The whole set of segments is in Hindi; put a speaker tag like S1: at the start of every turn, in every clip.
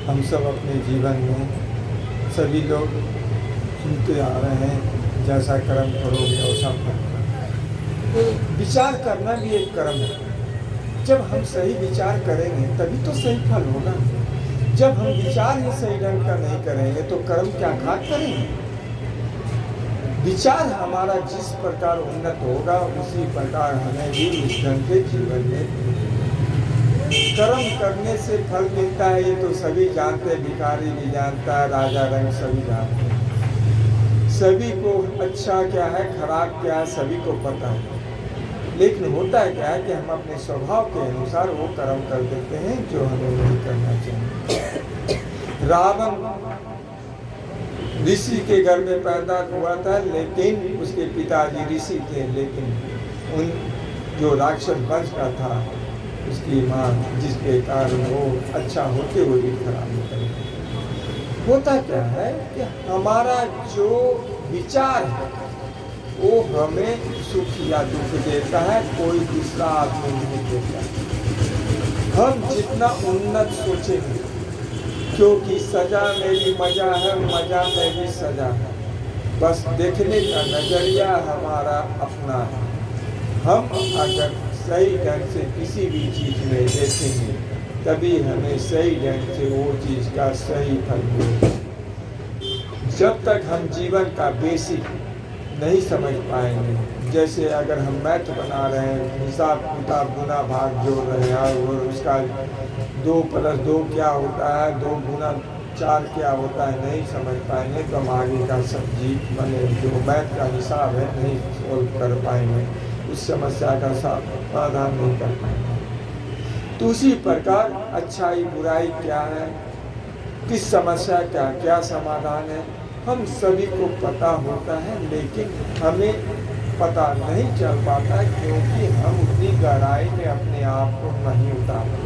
S1: हम सब अपने जीवन में सभी लोग सुनते आ रहे हैं, जैसा कर्म करोगे वैसा फल पाओगे। तो विचार करना भी एक कर्म है। जब हम सही विचार करेंगे तभी तो सही फल होगा। जब हम विचार ही सही ढंग का नहीं करेंगे तो कर्म क्या खाक करेंगे। विचार हमारा जिस प्रकार उन्नत होगा उसी प्रकार हमें भी इस ढंग के जीवन में कर्म करने से फल मिलता है। ये तो सभी जानते, भिखारी भी जानता है, राजा रंग सभी जानते हैं। सभी को अच्छा क्या है खराब क्या है सभी को पता है। लेकिन होता है क्या है कि हम अपने स्वभाव के अनुसार वो कर्म कर देते हैं जो हमें नहीं करना चाहिए। रावण ऋषि के घर में पैदा हुआ था, लेकिन उसके पिताजी ऋषि थे, लेकिन उन जो राक्षस वंश का था उसकी माँ, जिसके कारण वो अच्छा होते हुए भी खराब निकल गया। होता क्या है कि हमारा जो विचार है वो हमें सुख या दुख देता है, कोई दूसरा आदमी नहीं देता। हम जितना उन्नत सोचेंगे, क्योंकि सजा में भी मजा है, मजा में भी सजा है, बस देखने का नजरिया हमारा अपना है। हम अगर सही ढंग से किसी भी चीज में देखेंगे तभी हमें सही ढंग से वो चीज का सही फल मिलेगा। जब तक हम जीवन का बेसिक नहीं समझ पाएंगे, जैसे अगर हम मैथ बना रहे हैं, हिसाब किताब गुना भाग जोड़ रहे हैं और उसका 2 + 2 क्या होता है, 2 × 4 क्या होता है, नहीं समझ पाएंगे तो हम आगे का सब्जी बने जो मैथ का हिसाब है नहीं सोल्व कर पाएंगे, उस समस्या का समाधान नहीं कर पाएंगे। तो उसी प्रकार अच्छाई बुराई क्या है, किस समस्या का क्या समाधान है, हम सभी को पता होता है, लेकिन हमें पता नहीं चल पाता क्योंकि हम उतनी गहराई में अपने आप को नहीं उतारते।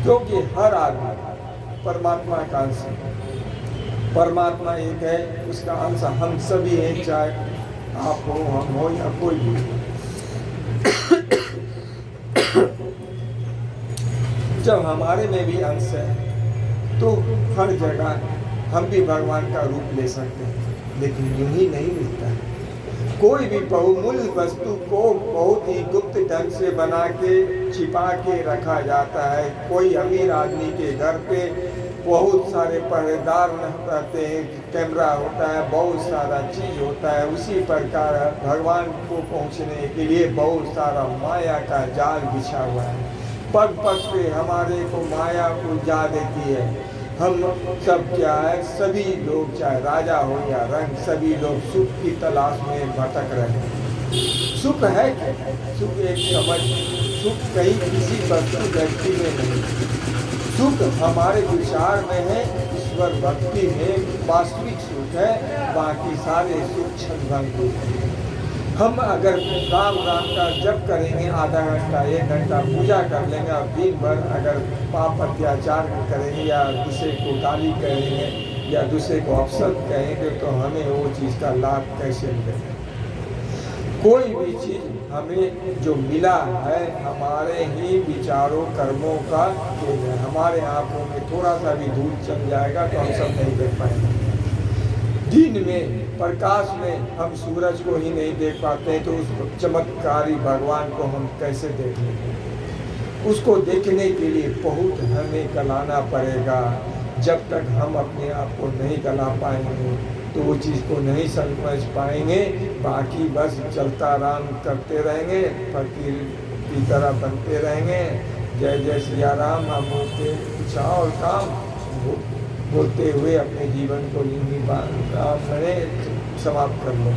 S1: क्योंकि हर आदमी परमात्मा का अंश है, परमात्मा एक है, उसका अंश हम सभी हैं, चाहे आप हो हम हो या कोई भी। जब हमारे में भी अंश है तो हर जगह हम भी भगवान का रूप ले सकते हैं, लेकिन यूं ही नहीं मिलता है। कोई भी बहुमूल्य वस्तु को बहुत ही गुप्त ढंग से बना के छिपा के रखा जाता है। कोई अमीर आदमी के घर पे बहुत सारे पहरेदार रहते हैं, कैमरा होता है, बहुत सारा चीज होता है। उसी प्रकार भगवान को पहुंचने के लिए बहुत सारा माया का जाल बिछा हुआ है। पग पग पे हमारे को माया उलझा देती है। हम सब क्या है, सभी लोग चाहे राजा हो या रंग, सभी लोग सुख की तलाश में भटक रहे हैं। सुख है क्या? सुख एक समझ, सुख कहीं किसी वस्तु व्यक्ति में नहीं, सुख हमारे विचार में है, ईश्वर भक्ति में वास्तविक सुख है, बाकी सारे सुख क्षणभंग हैं। हम अगर राम राम का जप करेंगे, आधा घंटा 1 घंटा पूजा कर लेंगे और दिन भर अगर पाप अत्याचार करेंगे या दूसरे को गाली कहेंगे या दूसरे को अपशब्द कहेंगे तो हमें वो चीज़ का लाभ कैसे मिलेगा। कोई भी चीज़ हमें जो मिला है हमारे ही विचारों कर्मों का खेल है। हमारे आँखों में थोड़ा सा भी धूल चल जाएगा तो हम सब नहीं देख पाएंगे। दिन में प्रकाश में हम सूरज को ही नहीं देख पाते तो उस चमत्कारी भगवान को हम कैसे देख लेंगे। उसको देखने के लिए बहुत हमें गलाना पड़ेगा। जब तक हम अपने आप को नहीं गला पाएंगे तो वो चीज़ को नहीं समझ पाएंगे, बाकी बस चलता राम करते रहेंगे, फकीर की तरह बनते रहेंगे। जय जय सिया राम हम बोलते कुछ और काम बोलते हुए अपने जीवन को समाप्त कर लो।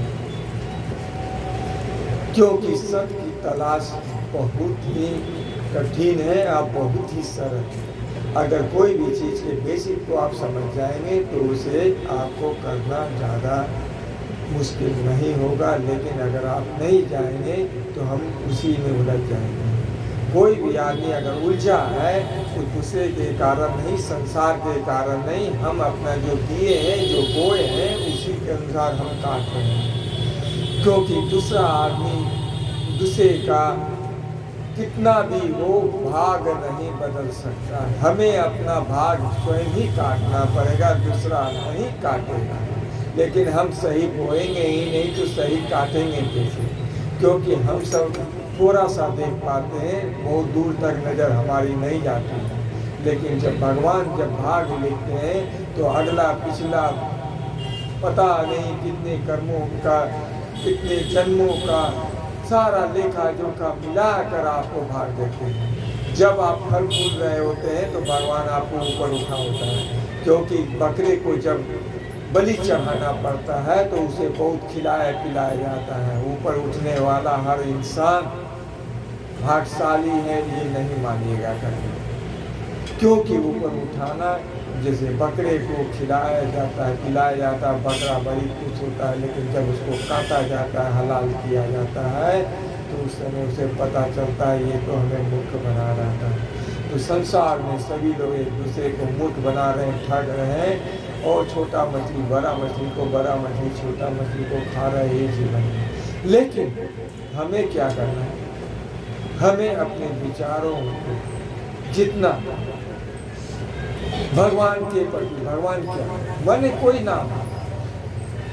S1: क्योंकि सत्य की तलाश बहुत ही कठिन है और बहुत ही सरल है। अगर कोई भी चीज़ के बेसिक को आप समझ जाएंगे तो उसे आपको करना ज़्यादा मुश्किल नहीं होगा, लेकिन अगर आप नहीं जाएंगे तो हम उसी में उलझ जाएंगे। कोई भी आदमी अगर उलझा है तो दूसरे के कारण नहीं, संसार के कारण नहीं, हम अपना जो किए हैं जो बोए हैं उसी के अनुसार हम काट रहे हैं। क्योंकि दूसरा आदमी दूसरे का कितना भी हो भाग नहीं बदल सकता। हमें अपना भाग स्वयं ही काटना पड़ेगा, दूसरा नहीं काटेगा। लेकिन हम सही बोएंगे ही नहीं तो सही काटेंगे कैसे? क्योंकि हम सब थोड़ा सा देख पाते हैं, बहुत दूर तक नज़र हमारी नहीं जाती है। लेकिन जब भगवान जब भाग लिखते हैं तो अगला पिछला पता नहीं कितने कर्मों का, कितने जन्मों का सारा लेखा जोखा मिलाकर आपको भाग देते हैं। जब आप फल फूल रहे होते हैं तो भगवान आपको ऊपर उठा होता है, क्योंकि बकरे को जब बलि चढ़ाना पड़ता है तो उसे बहुत खिलाया पिलाया जाता है। ऊपर उठने वाला हर इंसान भाग्यशाली है ये नहीं मानिएगा कभी, क्योंकि ऊपर उठाना जैसे बकरे को खिलाया जाता है पिलाया जाता है, बकरा बड़ी खुश होता है, लेकिन जब उसको काटा जाता है हलाल किया जाता है तो उस समय उसे पता चलता है ये तो हमें मूर्ख बना रहा था। तो संसार में सभी लोग एक दूसरे को मूर्ख बना रहे हैं, ठग रहे हैं, और छोटा मछली बड़ा मछली को, बड़ा मछली छोटा मछली को खा रहा है, ये जीवन है। लेकिन हमें क्या करना है? हमें अपने विचारों को जितना भगवान के प्रति, भगवान क्या माने कोई नाम,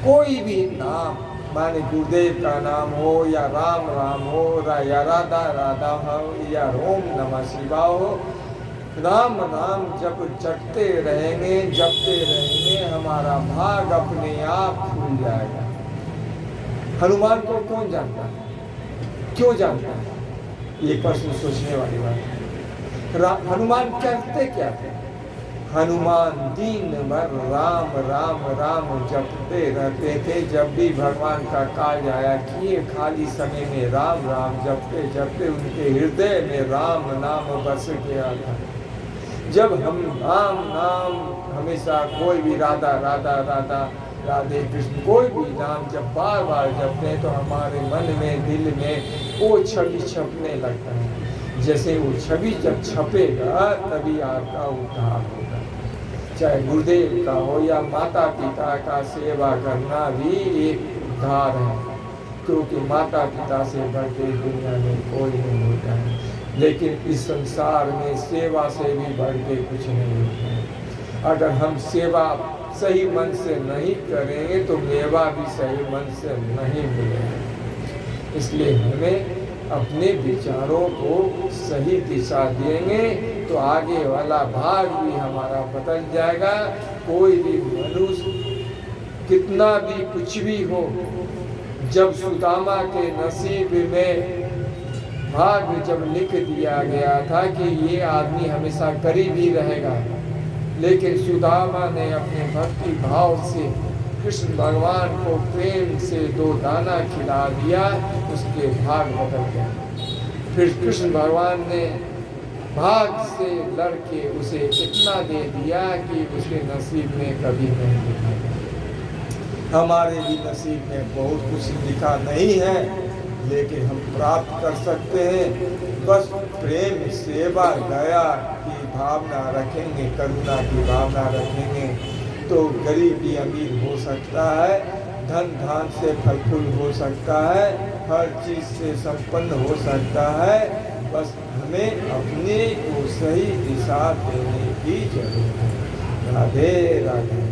S1: कोई भी नाम माने गुरुदेव का नाम हो या राम राम हो या राधा राधा हो या ओम नमः शिवाय हो, राम नाम जब जपते रहेंगे हमारा भाग अपने आप खुल जाएगा। हनुमान को कौन जानता है? क्यों जानता है? ये प्रश्न सोचने वाली बात है। हनुमान करते क्या थे? हनुमान दिन भर राम राम राम जपते रहते थे। जब भी भगवान का काज आया किए खाली समय में राम राम जपते जपते उनके हृदय में राम नाम बस गया था। जब हम राम नाम हमेशा कोई भी राधा राधा राधा राधे कृष्ण कोई भी नाम जब बार बार जपते हैं तो हमारे मन में दिल में वो छवि छपने लगता है। जैसे वो छवि जब छपेगा तभी आपका उद्धार होगा। चाहे गुरुदेव का हो या माता पिता का सेवा करना भी एक उद्धार है, क्योंकि माता पिता से बढ़ के दुनिया में कोई नहीं होता है। लेकिन इस संसार में सेवा से भी बढ़ के कुछ नहीं होता है। अगर हम सेवा सही मन से नहीं करेंगे तो मेवा भी सही मन से नहीं मिलेगा। इसलिए हमें अपने विचारों को सही दिशा देंगे तो आगे वाला भाग भी हमारा बदल जाएगा। कोई भी मनुष्य कितना भी कुछ भी हो, जब सुदामा के नसीब में भाग जब लिख दिया गया था कि ये आदमी हमेशा गरीब ही रहेगा, लेकिन सुदामा ने अपने भक्ति भाव से कृष्ण भगवान को प्रेम से 2 दाना खिला दिया, उसके भाग बदल गया। फिर कृष्ण भगवान ने भाग से लड़के उसे इतना दे दिया कि उसके नसीब में कभी नहीं लिखा। हमारे भी नसीब में बहुत कुछ लिखा नहीं है, लेकिन हम प्राप्त कर सकते हैं। बस प्रेम सेवा दया की भावना रखेंगे, करुणा की भावना रखेंगे तो गरीब भी अमीर हो सकता है, धन धान से फल फूल हो सकता है, हर चीज़ से संपन्न हो सकता है। बस हमें अपने को सही दिशा देने की जरूरत है। राधे राधे।